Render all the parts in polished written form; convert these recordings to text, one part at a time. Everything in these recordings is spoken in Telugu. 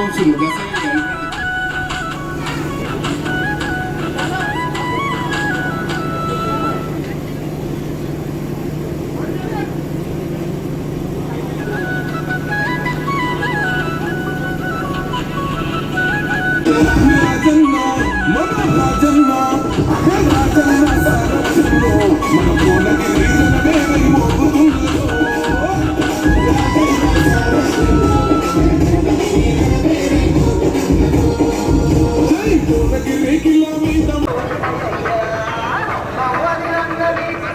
వంశీలు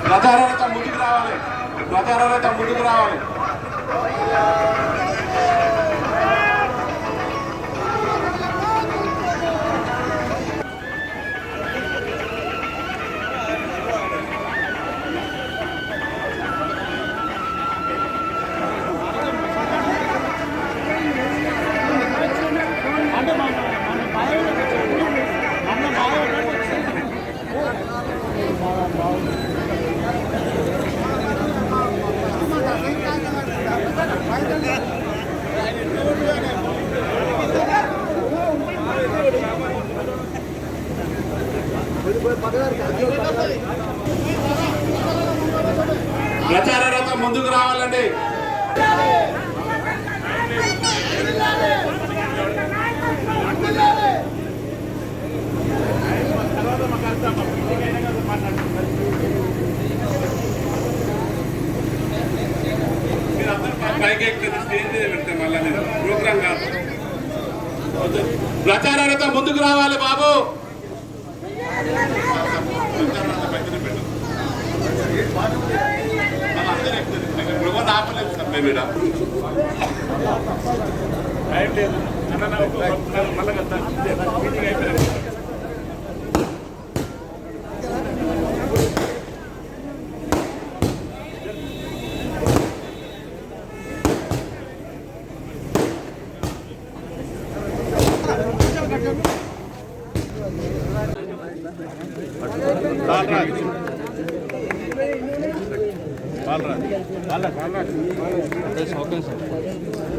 ప్రచారాలతో ముందుకు రావాలి, ప్రచారాలతో ముందుకు రావాలి. ప్రచారాలతో ముందుకు రావాలండి. ప్రచారాలతో ముందుకు రావాలి బాబు.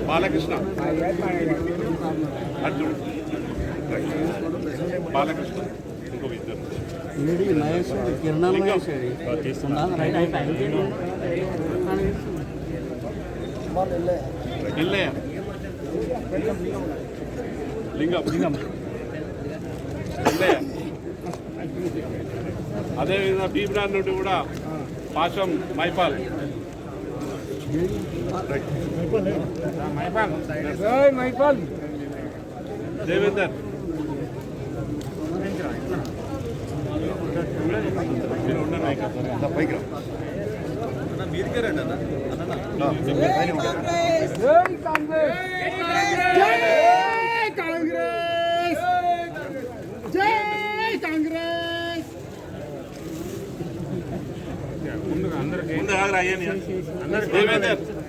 బాలకృష్ణ అర్జున్ బాలకృష్ణ ఇంకొక ఇద్దరు ఇల్లయ్య లింగం ఇల్లయ్య. అదేవిధంగా బీ బ్రాండ్ నుండి కూడా పాశం మైపాల్ దేవేందర్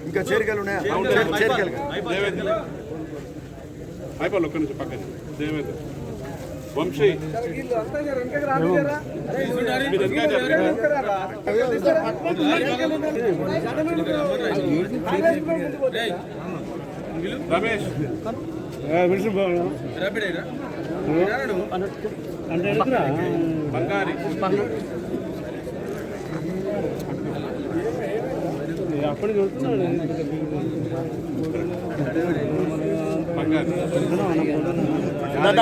ఇంకా చేరికలు ఉన్నాయా? అయిపోయి ఒక్క నుంచి పక్కన దేవేందర్ వంశీ రమేష్ బంగారి అప్పటికి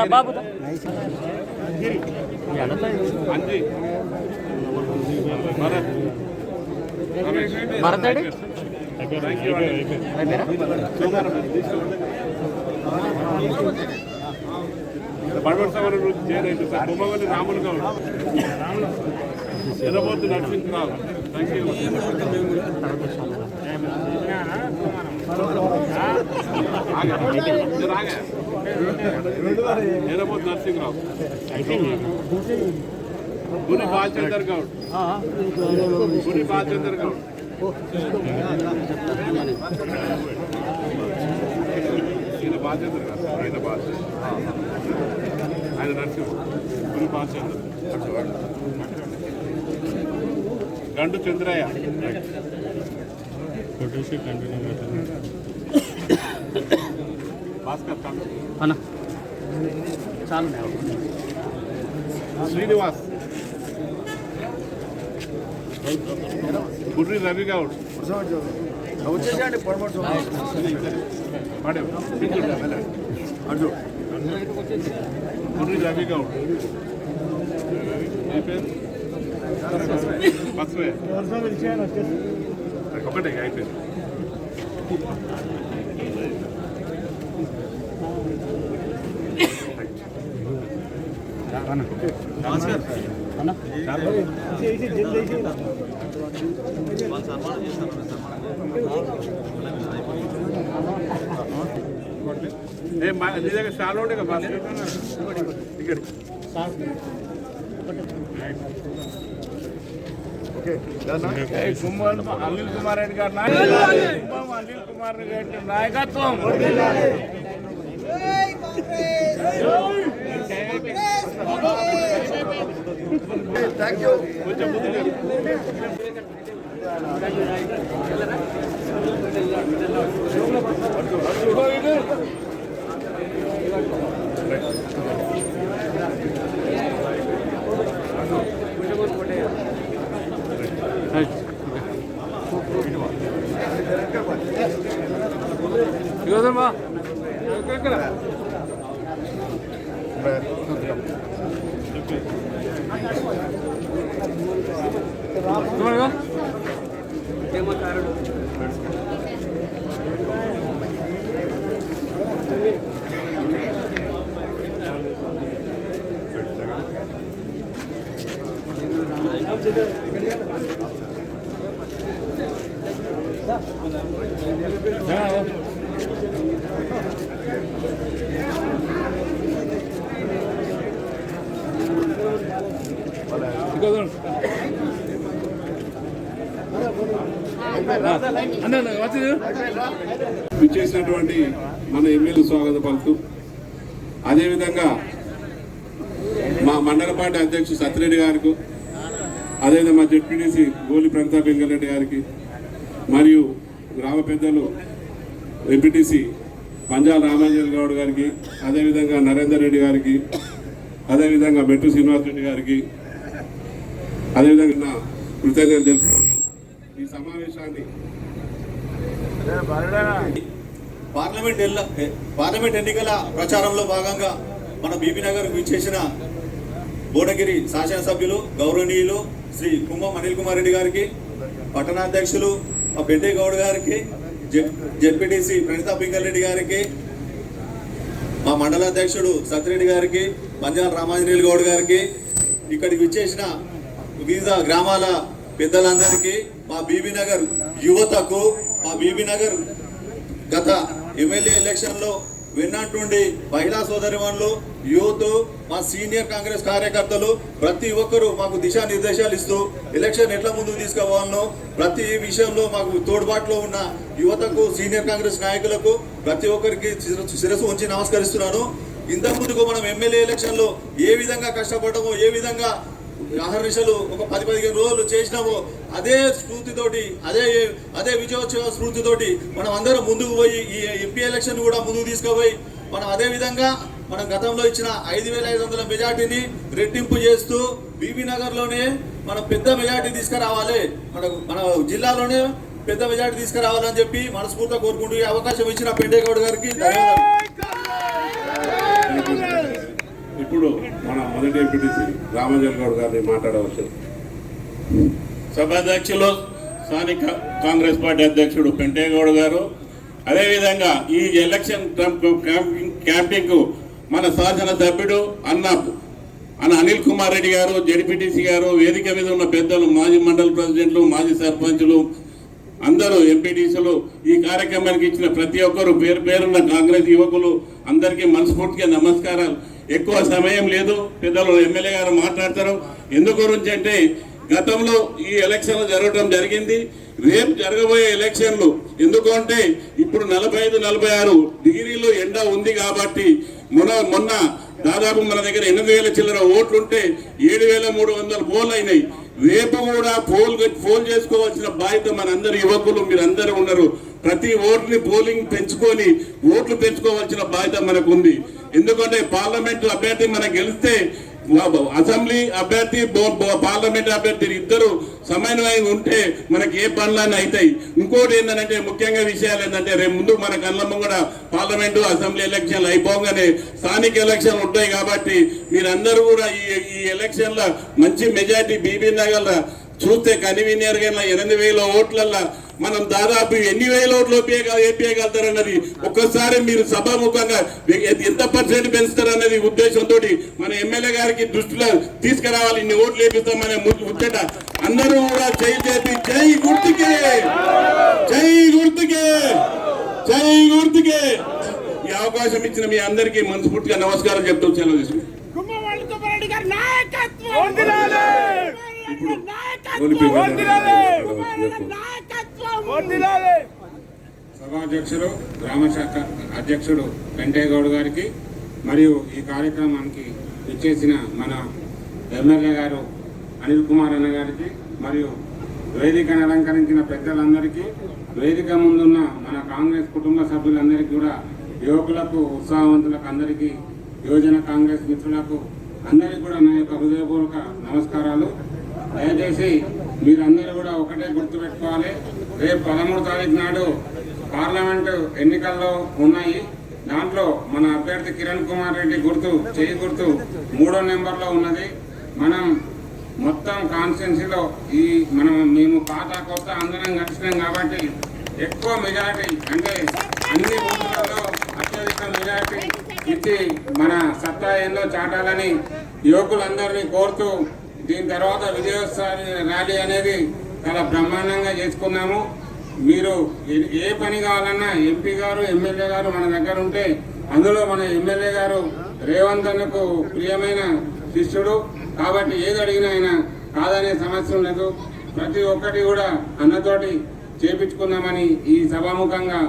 బాబు అంజీ భరత్ బడవసవరం నుంచి చేరైతే sir Bommavalli Ramulu Goud Errabothu Narasimharao thank you. Errabothu Narasimharao Guri Balachander Goud గురి బాలచందర్ గౌడ్ ఈయన బాలచందర్ గారు ఆయన బాలచందర్ ఆయన నరసింహ గురి బాలచందర్ గండు చంద్రయ్య భాస్కర్ అన్న చాలు శ్రీనివాస్, గుర్రి రవి గౌడ్, వచ్చేసండి గుర్రి రవి గౌడ్, బస్వే ఒకటే అయిపోయింది. నీ దగ్గర చాలా ఉండే కదా టికెట్. కుంభం అనిల్ కుమార్ రెడ్డి గారి నాయకత్వం, అనిల్ కుమార్ రెడ్డి గారి నాయకత్వం. Thank you. కొంచెం ముందుగా ఇగోదమ్మా విచ్చేసినటువంటి మన ఎమ్మెల్యే స్వాగత పలుకుతూ, అదేవిధంగా మా మండల పార్టీ అధ్యక్షుడు సత్యరెడ్డి గారికి, అదేవిధంగా మా జెడ్పీటీసీ గోలి ప్రతాప్ వెంకటరెడ్డి గారికి, మరియు గ్రామ పెద్దలు ఎంపీటీసీ పంజాల రామాంజన్ గౌడ్ గారికి, అదేవిధంగా నరేందర్ రెడ్డి గారికి, అదేవిధంగా మెట్టు శ్రీనివాస్ రెడ్డి గారికి, అదేవిధంగా కృతజ్ఞతలు తెలుసు. ఈ సమావేశాన్ని పార్లమెంట్ ఎన్నికల ప్రచారంలో భాగంగా మన బీబీ నగర్ విచ్చేసిన బోడగిరి శాసనసభ్యులు గౌరవనీయులు శ్రీ కుంభం అనిల్ కుమార్ రెడ్డి గారికి, పట్టణాధ్యక్షులు పెద్దే గౌడ్ గారికి, జెడ్పీటీసీ ప్రణితా పింగళరెడ్డి గారికి, మా మండలాధ్యక్షుడు సత్యరెడ్డి గారికి, పంజాల రామాంజనేయులు గౌడ్ గారికి, ఇక్కడికి విచ్చేసిన వివిధ గ్రామాల పెద్దలందరికీ, మా బీబీ నగర్ యువతకు, మా బీబీ నగర్ గత ఎమ్మెల్యే ఎలక్షన్లో వెన్నంటుండి మహిళా సోదరిమణులు, యూత్, మా సీనియర్ కాంగ్రెస్ కార్యకర్తలు ప్రతి ఒక్కరూ మాకు దిశానిర్దేశాలు ఇస్తూ ఎలక్షన్ ఎట్లా ముందుకు తీసుకుపోవాలనో ప్రతి విషయంలో మాకు తోడ్పాటులో ఉన్న యువతకు, సీనియర్ కాంగ్రెస్ నాయకులకు ప్రతి ఒక్కరికి శిరస్సు ఉంచి నమస్కరిస్తున్నాను. ఇంతకు ముందుకు మనం ఎమ్మెల్యే ఎలక్షన్లో ఏ విధంగా కష్టపడ్డామో, ఏ విధంగా ఆహర్నిశలు ఒక 10-15 రోజులు చేసినామో అదే స్ఫూర్తితోటి, అదే విజయోత్సవ స్ఫూర్తితోటి మనం అందరం ముందుకు పోయి ఈ ఎంపీ ఎలక్షన్ కూడా ముందుకు తీసుకుపోయి మనం అదే విధంగా మనం గతంలో ఇచ్చిన 5,500 మెజార్టీని రెట్టింపు చేస్తూ బీబీ నగర్లోనే మనం పెద్ద మెజార్టీ తీసుకురావాలి, మన జిల్లాలోనే పెద్ద మెజార్టీ తీసుకురావాలని చెప్పి మనస్ఫూర్తిగా కోరుకుంటూ ఈ అవకాశం ఇచ్చిన పెండే గౌడ్ గారికి ధన్యవాదాలు. ఇప్పుడు మన మొదటి ఎంపీటీసీ రామాంజన్ గౌడ్ గారిని మాట్లాడవచ్చు. సభాధ్యక్షులు స్థానిక కాంగ్రెస్ పార్టీ అధ్యక్షుడు పెంటేగౌడ్ గారు, అదేవిధంగా ఈ ఎలక్షన్ క్యాంపింగ్ మన శాసనసభ్యుడు అన్న అనిల్ కుమార్ రెడ్డి గారు, జెడ్పీటీసీ గారు, వేదిక మీద ఉన్న పెద్దలు, మాజీ మండల ప్రెసిడెంట్లు, మాజీ సర్పంచులు, అందరూ ఎంపీటీసీలు, ఈ కార్యక్రమానికి ఇచ్చిన ప్రతి ఒక్కరు పేరు పేరున్న కాంగ్రెస్ యువకులు అందరికీ మనస్ఫూర్తిగా నమస్కారాలు. ఎక్కువ సమయం లేదు, పెద్దలు ఎమ్మెల్యే గారు మాట్లాడతారు. ఎందు గురించి అంటే గతంలో ఈ ఎలక్షన్లు జరగడం జరిగింది, రేపు జరగబోయే ఎలక్షన్లు ఎందుకంటే ఇప్పుడు 45-46 డిగ్రీలు ఎండ ఉంది కాబట్టి మొన్న దాదాపు మన దగ్గర 8,000 చిల్లర ఓట్లుంటే 7,300 పోల్ అయినాయి. రేపు కూడా పోల్ చేసుకోవాల్సిన బాధ్యత మనందరి యువకులు మీరందరూ ఉన్నారు. ప్రతి ఓటుని పోలింగ్ పెంచుకొని ఓట్లు పెంచుకోవాల్సిన బాధ్యత మనకు ఉంది. ఎందుకంటే పార్లమెంటు అభ్యర్థి మనం గెలిస్తే అసెంబ్లీ అభ్యర్థి పార్లమెంట్ అభ్యర్థి ఇద్దరు సమన్వయం ఉంటే మనకి ఏ పనులన్నీ అవుతాయి. ఇంకోటి ఏంటంటే ముఖ్యంగా విషయాలు ఏంటంటే రేపు ముందు మన కళ్ళమ్మ కూడా పార్లమెంటు అసెంబ్లీ ఎలక్షన్లు అయిపోగానే స్థానిక ఎలక్షన్లు ఉంటాయి. కాబట్టి మీరందరూ కూడా ఈ ఎలక్షన్ల మంచి మెజార్టీ బీబీ నగర్ చూస్తే కన్వీనియర్ గా 8,000 ఓట్లల్లో మనం దాదాపు ఎన్ని వేల ఓట్లు ఏపీయగలుగుతారన్నది ఒక్కసారి మీరు సభాముఖంగా ఎంత పర్సెంట్ పెంచుతారన్నది ఉద్దేశంతో మన ఎమ్మెల్యే గారికి దృష్టిలో తీసుకురావాలి. ఇన్ని ఓట్లు వేపిస్తామనే ముచ్చట అందరూ కూడా చేపి జై గుర్తుకే, జై గుర్తుకే, జై గుర్తుకే. ఈ అవకాశం ఇచ్చిన మీ అందరికీ మనస్ఫూర్తిగా నమస్కారం చెప్తూ సెలవు తీసుకుంటాం. సభాధ్యక్షులు గ్రామ శాఖ అధ్యక్షుడు వెంకయ్యగౌడ్ గారికి మరియు ఈ కార్యక్రమానికి ఇచ్చేసిన మన ఎమ్మెల్యే గారు అనిల్ కుమార్ అన్న గారికి మరియు వేదికను అలంకరించిన పెద్దలందరికీ, వేదిక ముందున్న మన కాంగ్రెస్ కుటుంబ సభ్యులందరికీ కూడా, యువకులకు ఉత్సాహవంతులకు అందరికీ, యువజన కాంగ్రెస్ మిత్రులకు అందరికీ కూడా నా యొక్క హృదయపూర్వక నమస్కారాలు. దయచేసి మీరందరూ కూడా ఒకటే గుర్తుపెట్టుకోవాలి. రేపు 13 తారీఖు నాడు పార్లమెంటు ఎన్నికల్లో ఉన్నాయి. దాంట్లో మన అభ్యర్థి కిరణ్ కుమార్ రెడ్డి చేయి గుర్తు 3వ నెంబర్లో ఉన్నది. మనం మొత్తం కాన్స్టిట్యున్సీలో మేము పాత కొత్త అందరం కలిసినాం కాబట్టి ఎక్కువ మెజారిటీ అంటే అన్ని బూతులలో అత్యధిక మెజారిటీ ఇచ్చి మన సత్తా ఏందో చాటాలని యువకులందరినీ కోరుతూ, దీని తర్వాత విజయోత్సవ ర్యాలీ అనేది చాలా బ్రహ్మాండంగా చేసుకున్నాము. మీరు ఏ పని కావాలన్నా ఎంపీ గారు ఎమ్మెల్యే గారు మన దగ్గర ఉంటే, అందులో మన ఎమ్మెల్యే గారు రేవంత్ అన్నకు ప్రియమైన శిష్యుడు కాబట్టి ఏది అడిగినా ఆయన కాదనే సమస్య ఉండదు. ప్రతి ఒక్కటి కూడా అన్నతోటి చేపించుకుందామని ఈ సభాముఖంగా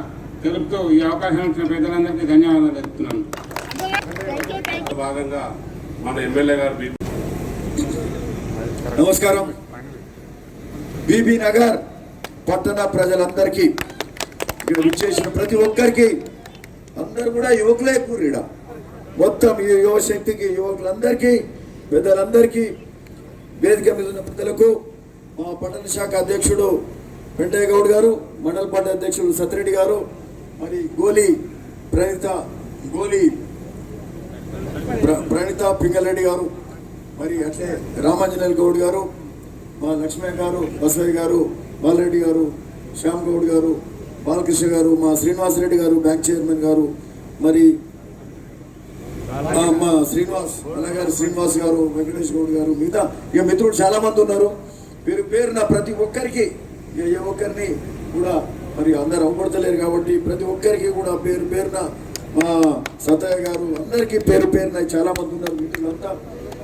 తెలుపుతూ ఈ అవకాశం ఇచ్చిన పెద్దలందరికీ ధన్యవాదాలు చెప్తున్నాను. భాగంగా మన ఎమ్మెల్యే గారు నమస్కారం. బీబీ నగర్ పట్టణ ప్రజలందరికీ, ఇక్కడ విచ్చేసిన ప్రతి ఒక్కరికి, అందరు కూడా యువకులే కూరీడ మొత్తం ఈ యువశక్తికి, యువకులందరికీ, పెద్దలందరికీ, వేదిక మీద ఉన్న పెద్దలకు, మా పట్టణ శాఖ అధ్యక్షుడు వెంకయ్య గౌడ్ గారు, మండల పార్టీ అధ్యక్షుడు సత్యరెడ్డి గారు, మరి గోలి ప్రణిత పింగళరెడ్డి గారు, మరి అట్లే రామాంజనేయులు గౌడ్ గారు, మా లక్ష్మయ్య గారు, బసవయ్య గారు, బాలరెడ్డి గారు, శ్యామ్ గౌడ్ గారు, బాలకృష్ణ గారు, మా శ్రీనివాసరెడ్డి గారు బ్యాంక్ చైర్మన్ గారు, మరి మా శ్రీనివాస్ గారు, వెంకటేష్ గౌడ్ గారు, మిగతా ఇక మిత్రులు చాలా మంది ఉన్నారు. పేరున ప్రతి ఒక్కరికి, ఏ ఒక్కరిని కూడా మరి అందరు అవపడతలేరు కాబట్టి ప్రతి ఒక్కరికి కూడా పేరున మా సతయ్య గారు, అందరికీ పేరున చాలా మంది ఉన్నారు మిత్రులంతా,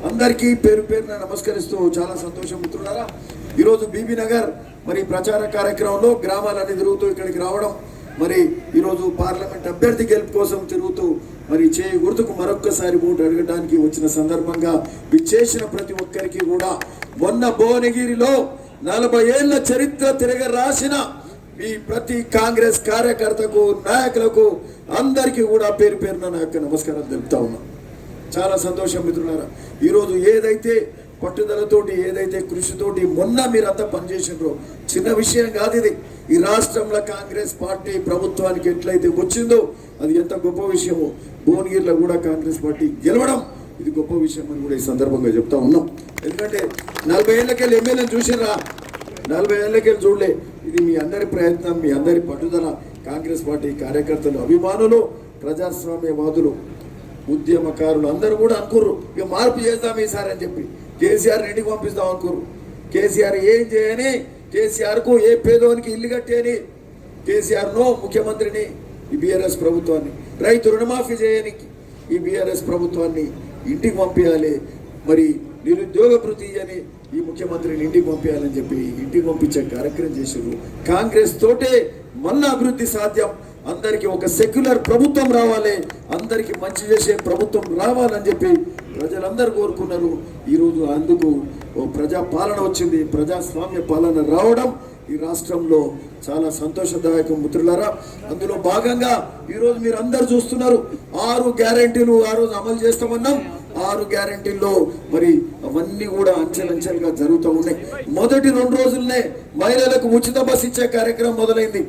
అందరికీ పేరున నమస్కరిస్తూ చాలా సంతోషం మిత్రులారా. ఈరోజు బీబీ నగర్ మరి ప్రచార కార్యక్రమంలో గ్రామాలన్నీ తిరుగుతూ ఇక్కడికి రావడం, మరి ఈరోజు పార్లమెంట్ అభ్యర్థి గెలుపు కోసం తిరుగుతూ మరి చేయి గుర్తుకు మరొక్కసారి ఓటు అడగడానికి వచ్చిన సందర్భంగా విచ్చేసిన ప్రతి ఒక్కరికి కూడా, మొన్న భువనగిరిలో 40 ఏళ్ల చరిత్ర తిరగ రాసిన ఈ ప్రతి కాంగ్రెస్ కార్యకర్తకు, నాయకులకు అందరికీ కూడా పేరున నా యొక్క నమస్కారం తెలుపుతా ఉన్నా. చాలా సంతోషం మిత్రులారా. ఈరోజు ఏదైతే పట్టుదలతోటి, ఏదైతే కృషితోటి మొన్న మీరంతా పనిచేసినారో, చిన్న విషయం కాదు ఇది. ఈ రాష్ట్రంలో కాంగ్రెస్ పార్టీ ప్రభుత్వానికి ఎట్లయితే వచ్చిందో అది ఎంత గొప్ప విషయమో, భువనగిరిలో కూడా కాంగ్రెస్ పార్టీ గెలవడం ఇది గొప్ప విషయం అని కూడా ఈ సందర్భంగా చెప్తా ఉన్నాం. ఎందుకంటే 40 ఏళ్ళకెళ్ళి ఎమ్మెల్యేని చూసినరా, 40 ఏళ్ళకెళ్ళి చూడలే. ఇది మీ అందరి ప్రయత్నం, మీ అందరి పట్టుదల. కాంగ్రెస్ పార్టీ కార్యకర్తలు, అభిమానులు, ప్రజాస్వామ్యవాదులు, ఉద్యమకారులు అందరూ కూడా అనుకుర్రు ఇక మార్పు చేద్దాం ఈసారి అని చెప్పి. కేసీఆర్ ఇంటికి పంపిస్తాం అనుకుర్రు. కేసీఆర్ ఏం చేయని, కేసీఆర్కు ఏ పేదోనికి ఇల్లు కట్టేని కేసీఆర్ను, ముఖ్యమంత్రిని, ఈ బీఆర్ఎస్ ప్రభుత్వాన్ని, రైతు రుణమాఫీ చేయనికి ఈ బీఆర్ఎస్ ప్రభుత్వాన్ని ఇంటికి పంపించాలి, మరి నిరుద్యోగ భృతి అని ఈ ముఖ్యమంత్రిని ఇంటికి పంపించాలని చెప్పి ఇంటికి పంపించే కార్యక్రమం చేశారు. కాంగ్రెస్ తోటే మళ్ళా అభివృద్ధి సాధ్యం. అందరికీ ఒక సెక్యులర్ ప్రభుత్వం రావాలి, అందరికీ మంచి చేసే ప్రభుత్వం రావాలని చెప్పి ప్రజలందరూ కోరుకున్నారు. ఈరోజు అందుకు ఓ ప్రజా పాలన వచ్చింది, ప్రజాస్వామ్య పాలన రావడం ఈ రాష్ట్రంలో చాలా సంతోషదాయకం మిత్రులారా. అందులో భాగంగా ఈరోజు మీరు అందరు చూస్తున్నారు 6 గ్యారెంటీలు ఆ రోజు అమలు చేస్తామన్నాం. 6 గ్యారెంటీల్లో మరి అవన్నీ కూడా అంచెలంచెలుగా జరుగుతూ ఉన్నాయి. మొదటి 2 రోజులనే మహిళలకు ఉచిత బస్ ఇచ్చే కార్యక్రమం మొదలైంది.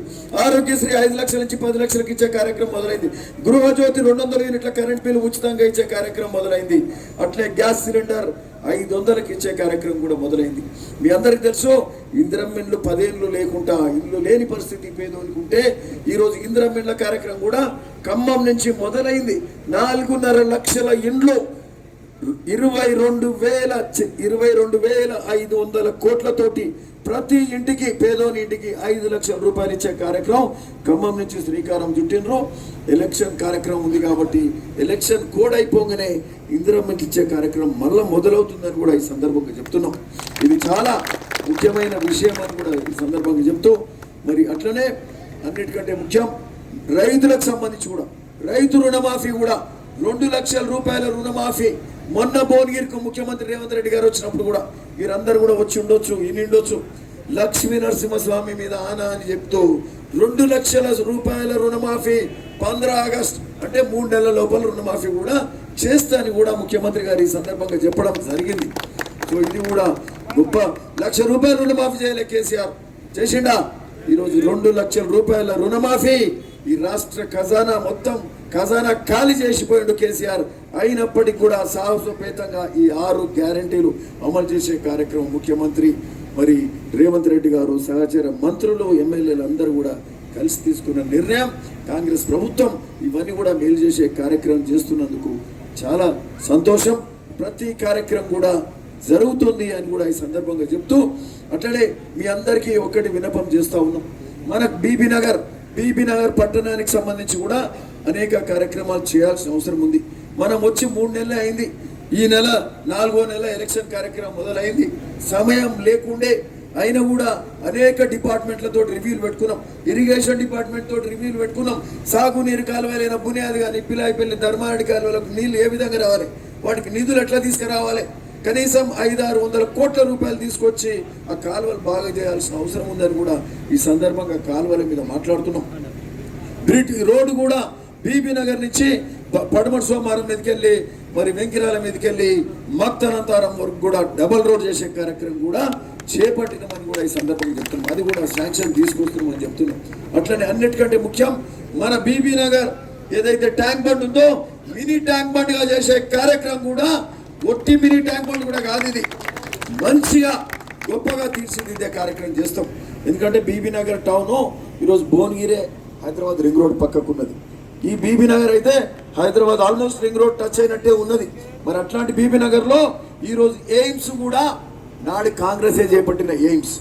ఆరోగ్యశ్రీ 5 లక్షల నుంచి 10 లక్షలకు ఇచ్చే కార్యక్రమం మొదలైంది. గృహజ్యోతి 200 యూనిట్ల కరెంట్ బిల్లు ఉచితంగా ఇచ్చే కార్యక్రమం మొదలైంది. అట్లే గ్యాస్ సిలిండర్ 500కి ఇచ్చే కార్యక్రమం కూడా మొదలైంది. మీ అందరికి తెలుసు, ఇందిరమ్మ ఇండ్లు 10 ఏళ్ళు లేకుండా ఇల్లు లేని పరిస్థితి పేదోనికి ఉంటే ఈరోజు ఇందిరమ్మ ఇండ్ల కార్యక్రమం కూడా ఖమ్మం నుంచి మొదలైంది. 4.5 లక్షల ఇండ్లు 22,500 కోట్లతోటి ప్రతి ఇంటికి, పేదోని ఇంటికి 5 లక్షల రూపాయలు ఇచ్చే కార్యక్రమం ఖమ్మం నుంచి శ్రీకారం చుట్టినరు. ఎలక్షన్ కార్యక్రమం ఉంది కాబట్టి ఎలక్షన్ కోడ్ అయిపోగానే ఇందిరమ్మకి ఇచ్చే కార్యక్రమం మళ్ళీ మొదలవుతుందని కూడా ఈ సందర్భంగా చెప్తున్నాం. ఇది చాలా ముఖ్యమైన విషయం అని కూడా ఈ సందర్భంగా చెప్తూ, మరి అట్లనే అన్నిటికంటే ముఖ్యం రైతులకు సంబంధించి కూడా రైతు రుణమాఫీ కూడా 2 లక్షల రూపాయల రుణమాఫీ. మొన్న భువనగిరికి ముఖ్యమంత్రి రేవంత్ రెడ్డి గారు వచ్చినప్పుడు కూడా మీరందరూ కూడా వచ్చి ఉండొచ్చు, ఇన్నిండొచ్చు. లక్ష్మీ నరసింహస్వామి మీద ఆనా అని చెప్తూ 2 లక్షల రూపాయల రుణమాఫీ 15 ఆగస్టు అంటే 3 నెలల లోపల రుణమాఫీ కూడా చేస్తానని కూడా ముఖ్యమంత్రి గారు ఈ సందర్భంగా చెప్పడం జరిగింది. సో ఇది కూడా గొప్ప. 1 లక్ష రూపాయల రుణమాఫీ చేయలే కేసీఆర్, చేసిండా? ఈరోజు 2 లక్షల రూపాయల రుణమాఫీ. ఈ రాష్ట్ర ఖజానా మొత్తం ఖజానా ఖాళీ చేసిపోయాడు కేసీఆర్. అయినప్పటికీ కూడా సాహసోపేతంగా ఈ 6 గ్యారెంటీలు అమలు చేసే కార్యక్రమం ముఖ్యమంత్రి మరి రేవంత్ రెడ్డి గారు, సహచర మంత్రులు, ఎమ్మెల్యేలు అందరూ కూడా కలిసి తీసుకున్న నిర్ణయం. కాంగ్రెస్ ప్రభుత్వం ఇవన్నీ కూడా మేలు చేసే కార్యక్రమం చేస్తున్నందుకు చాలా సంతోషం. ప్రతి కార్యక్రమం కూడా జరుగుతుంది అని కూడా ఈ సందర్భంగా చెప్తూ, అట్లనే మీ అందరికీ ఒకటి విన్నపం చేస్తూ ఉన్నాం. మనకు బీబీ నగర్ పట్టణానికి సంబంధించి కూడా అనేక కార్యక్రమాలు చేయాల్సిన అవసరం ఉంది. మనం వచ్చి 3 నెలలే అయింది. ఈ నెల 4వ నెల ఎలక్షన్ కార్యక్రమం మొదలైంది. సమయం లేకుండే అయినా కూడా అనేక డిపార్ట్మెంట్లతో రివ్యూలు పెట్టుకున్నాం. ఇరిగేషన్ డిపార్ట్మెంట్ తోటి రివ్యూలు పెట్టుకున్నాం. సాగునీరు కాలువలైన బునియాది కానీ పిలాయిపల్లి ధర్మారెడ్డి కాలువలకు నీళ్లు ఏ విధంగా రావాలి, వాటికి నిధులు ఎట్లా తీసుకురావాలి, కనీసం 500-600 కోట్ల రూపాయలు తీసుకొచ్చి ఆ కాలువలు బాగా చేయాల్సిన అవసరం ఉందని కూడా ఈ సందర్భంగా కాలువల మీద మాట్లాడుతున్నాం. బ్రిట్ రోడ్డు కూడా బీబీ నగర్ నుంచి పడమటి సోమవారం మీదకెళ్ళి మరి వెంకిరాల మీదకెళ్ళి మక్తనంతారం వరకు కూడా డబల్ రోడ్ చేసే కార్యక్రమం కూడా చేపట్టినామని కూడా ఈ సందర్భంగా చెప్తున్నాం. అది కూడా శాంక్షన్ తీసుకొస్తున్నామని చెప్తున్నాం. అట్లనే అన్నిటికంటే ముఖ్యం మన బీబీ నగర్ ఏదైతే ట్యాంక్ బండ్ ఉందో మినీ ట్యాంక్ బండ్ గా చేసే కార్యక్రమం కూడా ఒట్టి మినీ ట్యాంక్ బండ్ కూడా కాదు, ఇది మంచిగా గొప్పగా తీర్చిదిద్దే కార్యక్రమం చేస్తాం. ఎందుకంటే బీబీ నగర్ టౌన్ ఈరోజు భువనగిరే హైదరాబాద్ రింగ్ రోడ్ పక్కకున్నది. ఈ బీబీ నగర్ అయితే Hyderabad almost ring road touch అయినట్టే ఉన్నది. మరి అట్లాంటి బీబీ నగర్లో ఈరోజు ఎయిమ్స్ కూడా నాడు కాంగ్రెసే చేపట్టిన ఎయిమ్స్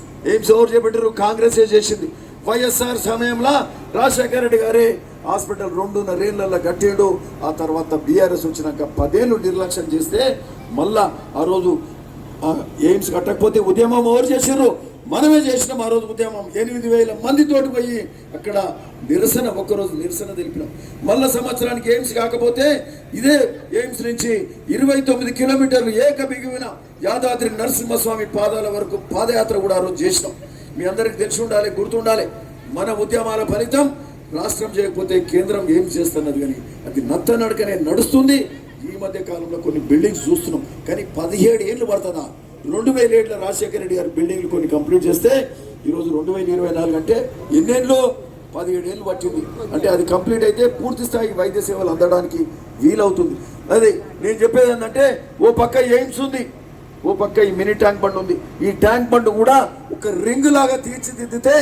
ఎవరు చేపట్టారు? కాంగ్రెసే చేసింది. వైఎస్ఆర్ సమయంలో రాజశేఖర రెడ్డి గారే హాస్పిటల్ 2.5 ఏళ్లలో కట్టాడు. ఆ తర్వాత బీఆర్ఎస్ వచ్చినాక 10 ఏళ్ళు నిర్లక్ష్యం చేస్తే మళ్ళా ఆ రోజు ఎయిమ్స్ కట్టకపోతే ఉద్యమం ఎవరు చేశారు? మనమే చేసినాం. ఆ రోజు ఉద్యమం 8,000 మందితోటి పోయి అక్కడ నిరసన, ఒక్కరోజు నిరసన తెలిపినాం. మళ్ళా సంవత్సరానికి ఎయిమ్స్ కాకపోతే ఇదే ఎయిమ్స్ నుంచి 29 కిలోమీటర్లు ఏకబిగిన యాదాద్రి నరసింహస్వామి పాదాల వరకు పాదయాత్ర కూడా ఆ రోజు చేసినాం. మీ అందరికి తెలిసి ఉండాలి, గుర్తుండాలి. మన ఉద్యమాల ఫలితం రాష్ట్రం చేయకపోతే కేంద్రం ఏం చేస్తున్నది, కానీ అది నత్తనడకనే నడుస్తుంది. ఈ మధ్య కాలంలో కొన్ని బిల్డింగ్స్ చూస్తున్నాం, కానీ 17 ఏళ్ళు పడుతుందా? 2000 ఏళ్ళ రాజశేఖర రెడ్డి గారు బిల్డింగ్లు కొన్ని కంప్లీట్ చేస్తే ఈరోజు 2024 అంటే ఎన్నేళ్ళు? 17 ఏళ్ళు పట్టింది. అంటే అది కంప్లీట్ అయితే పూర్తి స్థాయి వైద్య సేవలు అందడానికి వీలవుతుంది. అదే నేను చెప్పేది ఏంటంటే, ఓ పక్క ఎయిమ్స్ ఉంది, ఓ పక్క ఈ మినీ ట్యాంక్ బండ్ ఉంది. ఈ ట్యాంక్ బండ్ కూడా ఒక రింగ్ లాగా తీర్చిదిద్దితే